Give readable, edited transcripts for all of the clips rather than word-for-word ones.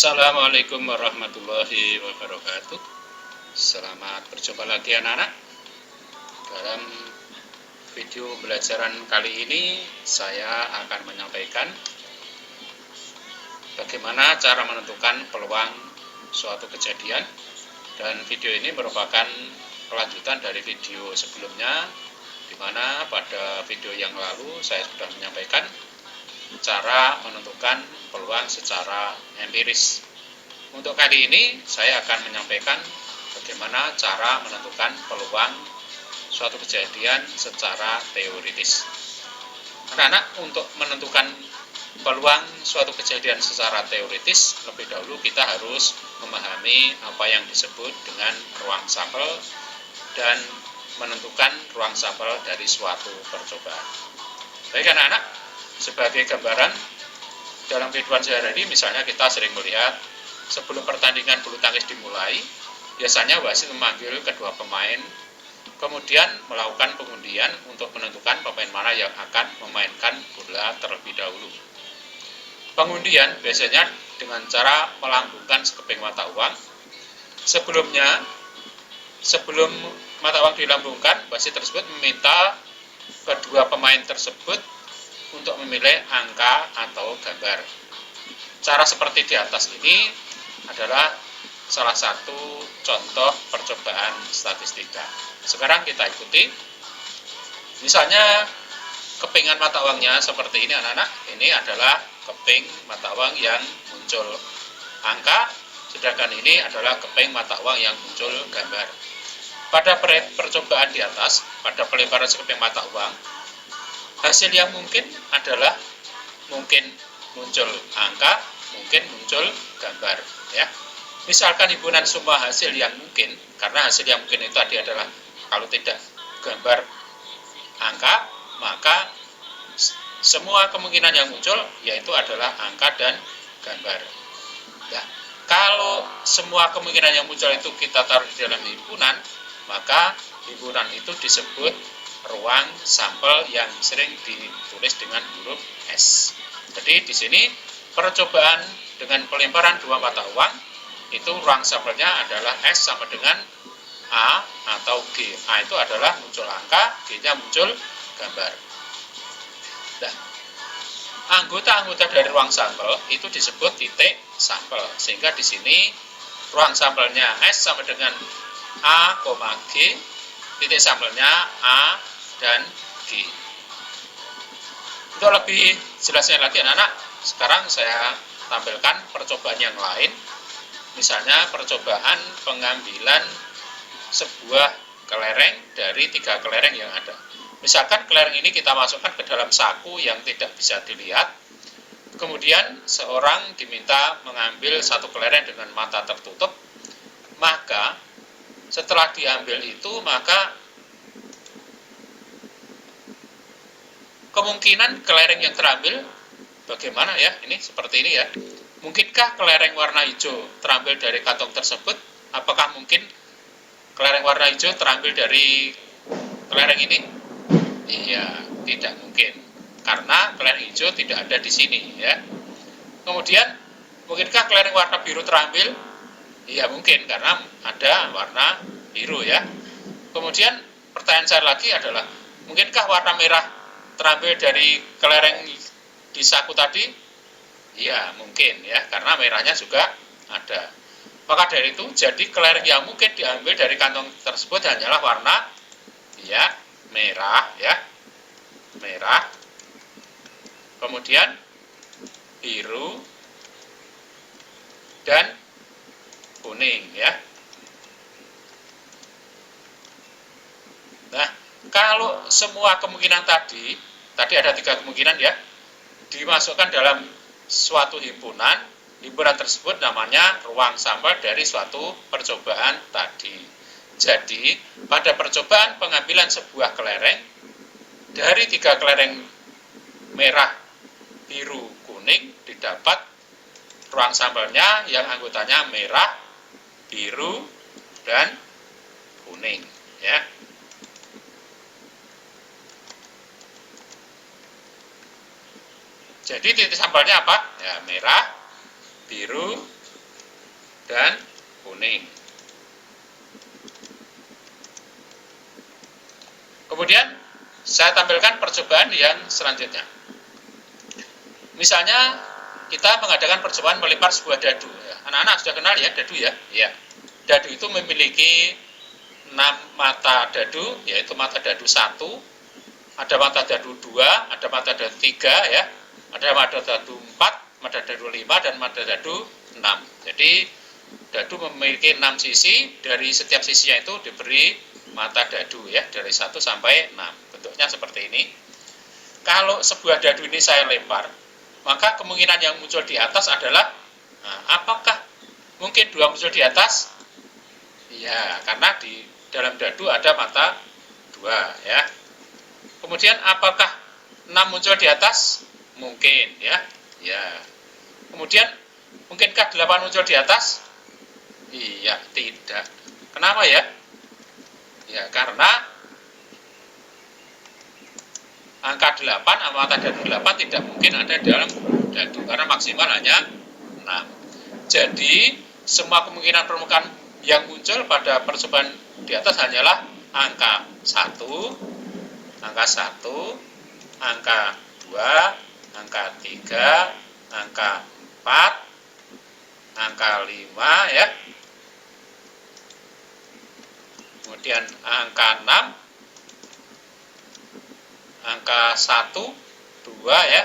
Assalamualaikum warahmatullahi wabarakatuh. Selamat berjumpa lagi anak-anak. Dalam video pembelajaran kali ini saya akan menyampaikan bagaimana cara menentukan peluang suatu kejadian. Dan video ini merupakan kelanjutan dari video sebelumnya, di mana pada video yang lalu saya sudah menyampaikan cara menentukan peluang secara empiris. Untuk kali ini saya akan menyampaikan bagaimana cara menentukan peluang suatu kejadian secara teoritis. Anak-anak, untuk menentukan peluang suatu kejadian secara teoritis, lebih dahulu kita harus memahami apa yang disebut dengan ruang sampel dan menentukan ruang sampel dari suatu percobaan. Baik anak-anak, sebagai gambaran, dalam kehidupan sehari-hari misalnya kita sering melihat sebelum pertandingan bulu tangkis dimulai, biasanya wasit memanggil kedua pemain, kemudian melakukan pengundian untuk menentukan pemain mana yang akan memainkan bola terlebih dahulu. Pengundian biasanya dengan cara melambungkan sekeping mata uang. Sebelum mata uang dilambungkan, wasit tersebut meminta kedua pemain tersebut untuk memilih angka atau gambar. Cara seperti di atas ini adalah salah satu contoh percobaan statistika. Sekarang kita ikuti. Misalnya kepingan mata uangnya seperti ini anak-anak. Ini adalah keping mata uang yang muncul angka, sedangkan ini adalah keping mata uang yang muncul gambar. Pada percobaan di atas, pada pelebaran sekeping mata uang, hasil yang mungkin adalah mungkin muncul angka, mungkin muncul gambar, ya. Misalkan himpunan semua hasil yang mungkin, karena hasil yang mungkin itu tadi adalah kalau tidak gambar angka, maka semua kemungkinan yang muncul yaitu adalah angka dan gambar. Nah, kalau semua kemungkinan yang muncul itu kita taruh di dalam himpunan, maka himpunan itu disebut ruang sampel yang sering ditulis dengan huruf S. Jadi di sini percobaan dengan pelemparan dua mata uang itu ruang sampelnya adalah S sama dengan A atau G. A itu adalah muncul angka, G-nya muncul gambar. Nah, anggota-anggota dari ruang sampel itu disebut titik sampel. Sehingga di sini ruang sampelnya S sama dengan A, G, titik sampelnya A dan G. Untuk lebih jelasnya lagi anak-anak, sekarang saya tampilkan percobaan yang lain. Misalnya percobaan pengambilan sebuah kelereng dari 3 kelereng yang ada. Misalkan kelereng ini kita masukkan ke dalam saku yang tidak bisa dilihat. Kemudian seorang diminta mengambil satu kelereng dengan mata tertutup. Maka setelah diambil itu, maka kemungkinan kelereng yang terambil bagaimana ya? Ini seperti ini ya. Mungkinkah kelereng warna hijau terambil dari kantong tersebut? Apakah mungkin kelereng warna hijau terambil dari kelereng ini? Iya, tidak mungkin. Karena kelereng hijau tidak ada di sini ya. Kemudian, mungkinkah kelereng warna biru terambil? Iya mungkin, karena ada warna biru ya. Kemudian pertanyaan saya lagi adalah, mungkinkah warna merah terambil dari kelereng di saku tadi? Iya mungkin ya, karena merahnya juga ada. Maka dari itu, jadi kelereng yang mungkin diambil dari kantong tersebut hanyalah warna ya merah ya, merah. Kemudian biru dan kuning ya. Nah, kalau semua kemungkinan tadi ada 3 kemungkinan ya, dimasukkan dalam suatu himpunan tersebut namanya ruang sampel dari suatu percobaan tadi. Jadi, pada percobaan pengambilan sebuah kelereng, dari 3 kelereng merah, biru, kuning, didapat ruang sampelnya yang anggotanya merah, biru, dan kuning ya. Jadi titik sampelnya apa? Ya, merah, biru, dan kuning. Kemudian saya tampilkan percobaan yang selanjutnya. Misalnya kita mengadakan percobaan melempar sebuah dadu. Anak-anak sudah kenal ya dadu ya? Ya. Dadu itu memiliki 6 mata dadu, yaitu mata dadu 1, ada mata dadu 2, ada mata dadu 3 ya, ada mata dadu 4, mata dadu 5 dan mata dadu 6. Jadi dadu memiliki 6 sisi, dari setiap sisinya itu diberi mata dadu ya, dari 1 sampai 6. Bentuknya seperti ini. Kalau sebuah dadu ini saya lempar, maka kemungkinan yang muncul di atas adalah, apakah mungkin 2 muncul di atas? Ya, karena di dalam dadu ada mata 2 ya. Kemudian apakah 6 muncul di atas? Mungkin ya. Ya. Kemudian mungkinkah 8 muncul di atas? Iya, tidak. Kenapa ya? Ya, karena angka 8, mata dadu 8 tidak mungkin ada dalam dadu, karena maksimal hanya 6. Jadi, semua kemungkinan permukaan yang muncul pada percobaan di atas hanyalah angka 1, angka 1, angka 2, angka 3, angka 4, angka 5 ya. Kemudian angka 6, angka 1, 2 ya,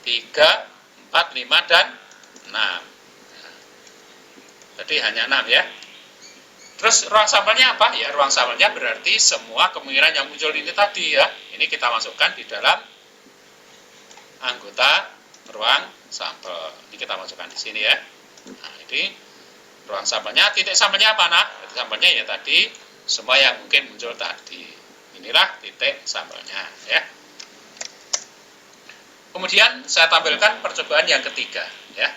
3, 4, 5 dan 6. Jadi hanya 6 ya. Terus ruang sampelnya apa? Ya, ruang sampelnya berarti semua kemungkinan yang muncul ini tadi ya. Ini kita masukkan di dalam anggota ruang sampel. Ini kita masukkan di sini ya. Nah, ini ruang sampelnya. Titik sampelnya apa? Nah, titik sampelnya ya tadi semua yang mungkin muncul tadi. Inilah titik sampelnya ya. Kemudian saya tampilkan percobaan yang ketiga ya.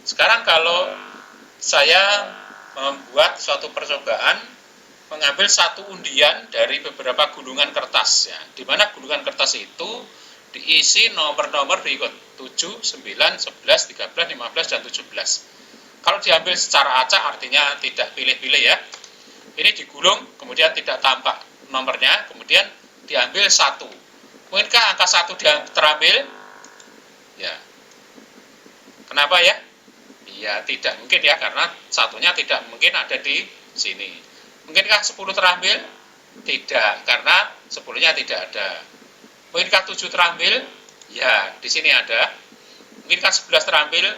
Sekarang kalau saya membuat suatu percobaan mengambil satu undian dari beberapa gunungan kertas ya, di mana gunungan kertas itu diisi nomor-nomor berikut 7, 9, 11, 13, 15 dan 17. Kalau diambil secara acak artinya tidak pilih-pilih ya. Ini digulung kemudian tidak tampak nomornya, kemudian diambil satu. Mungkinkah angka 1 terambil? Ya. Kenapa ya? Ya tidak mungkin ya, karena satunya tidak mungkin ada di sini. Mungkinkah 10 terambil? Tidak, karena 10-nya tidak ada. Mungkinkah 7 terambil? Ya, di sini ada. Mungkinkah 11 terambil?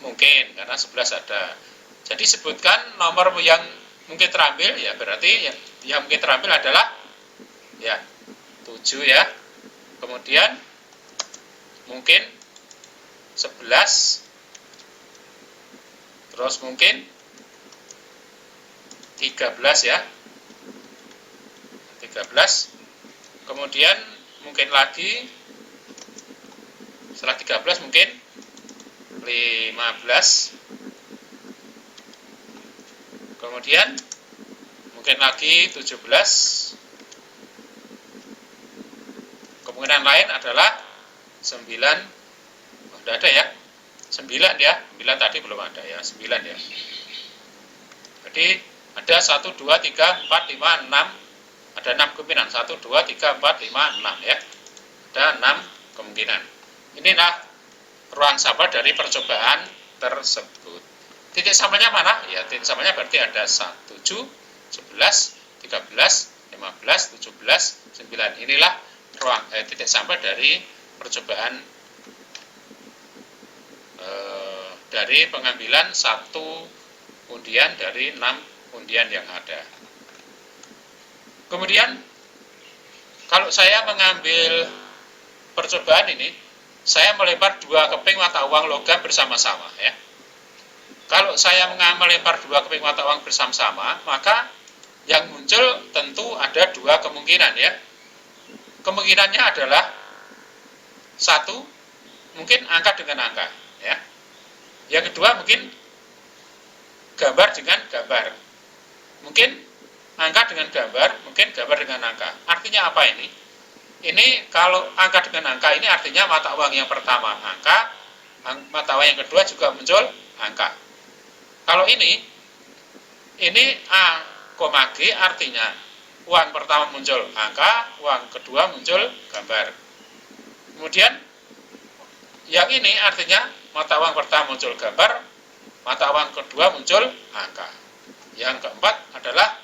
Mungkin, karena 11 ada. Jadi sebutkan nomor yang mungkin terambil, ya berarti yang mungkin terambil adalah ya 7 ya. Kemudian mungkin 11, terus mungkin 13 ya, 13, kemudian mungkin lagi setelah 13 mungkin 15, kemudian mungkin lagi 17, kemungkinan lain adalah 9, sudah ada ya, 9 ya, 9 tadi belum ada ya, 9 ya. Jadi ada 1, 2, 3, 4, 5, 6, ada 6 kemungkinan, 1, 2, 3, 4, 5, 6 ya. Ada 6 kemungkinan. Inilah ruang sampel dari percobaan tersebut. Titik sampelnya mana? Ya, titik sampelnya berarti ada 7, 11, 13, 15, 17, 9. Inilah ruang titik sampel dari percobaan dari pengambilan satu undian dari 6 undian yang ada. Kemudian kalau saya mengambil percobaan ini, saya melempar 2 keping mata uang logam bersama-sama ya. Kalau saya melempar 2 keping mata uang bersama-sama, maka yang muncul tentu ada 2 kemungkinan ya. Kemungkinannya adalah 1, mungkin angka dengan angka ya. Yang kedua mungkin gambar dengan gambar. Mungkin angka dengan gambar, mungkin gambar dengan angka. Artinya apa ini? Ini kalau angka dengan angka ini artinya mata uang yang pertama angka, mata uang yang kedua juga muncul angka. Kalau ini A, G artinya uang pertama muncul angka, uang kedua muncul gambar. Kemudian yang ini artinya mata uang pertama muncul gambar, mata uang kedua muncul angka. Yang keempat adalah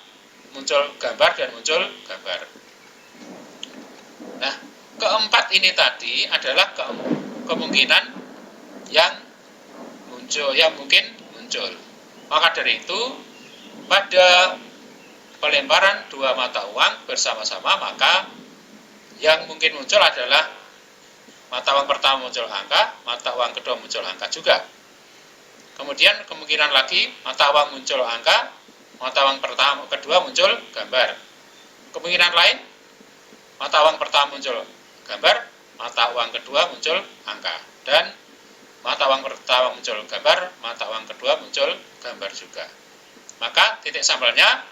muncul gambar dan muncul gambar. Nah, keempat ini tadi adalah kemungkinan yang mungkin muncul. Maka dari itu, pada pelemparan dua mata uang bersama-sama, maka yang mungkin muncul adalah mata uang pertama muncul angka, mata uang kedua muncul angka juga. Kemudian kemungkinan lagi mata uang muncul angka, mata uang kedua muncul gambar. Kemungkinan lain mata uang pertama muncul gambar, mata uang kedua muncul angka, dan mata uang pertama muncul gambar, mata uang kedua muncul gambar juga. Maka titik sampelnya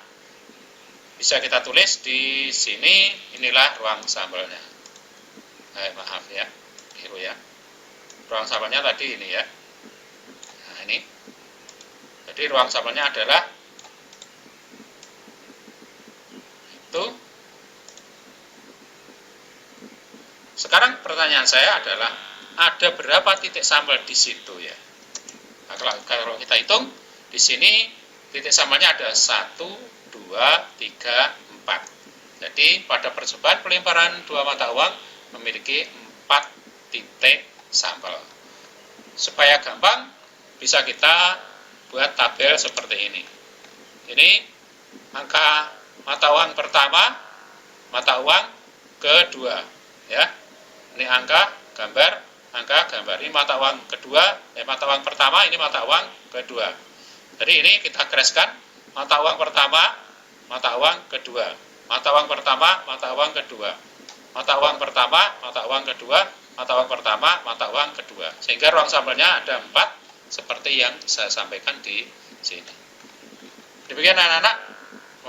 bisa kita tulis di sini, inilah ruang sampelnya. Maaf ya, keliru ya. Ruang sampelnya tadi ini ya. Nah ini. Jadi ruang sampelnya adalah itu. Sekarang pertanyaan saya adalah, ada berapa titik sampel di situ ya? Nah, kalau kita hitung di sini titik sampelnya ada 1, 2, 3, 4. Jadi pada percobaan pelemparan dua mata uang memiliki 4 titik sampel. Supaya gampang, bisa kita buat tabel seperti ini. Ini angka mata uang pertama, mata uang kedua, ya. Ini angka, gambar, angka, gambar. Ini mata uang kedua, mata uang pertama, ini mata uang kedua. Jadi ini kita gariskan, mata uang pertama, mata uang kedua, mata uang pertama, mata uang kedua, mata uang pertama, mata uang kedua, mata uang pertama, mata uang kedua. Sehingga ruang sampelnya ada 4 seperti yang saya sampaikan di sini. Demikian anak-anak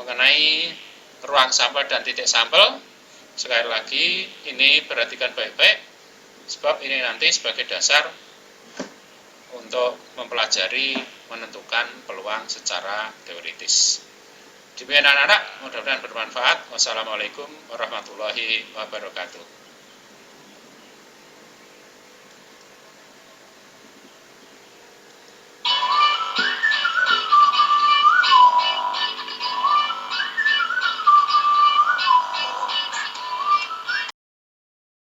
mengenai ruang sampel dan titik sampel. Sekali lagi ini perhatikan baik-baik, sebab ini nanti sebagai dasar untuk mempelajari menentukan peluang secara teoritis. Demikian anak-anak, mudah-mudahan bermanfaat. Wassalamualaikum warahmatullahi wabarakatuh.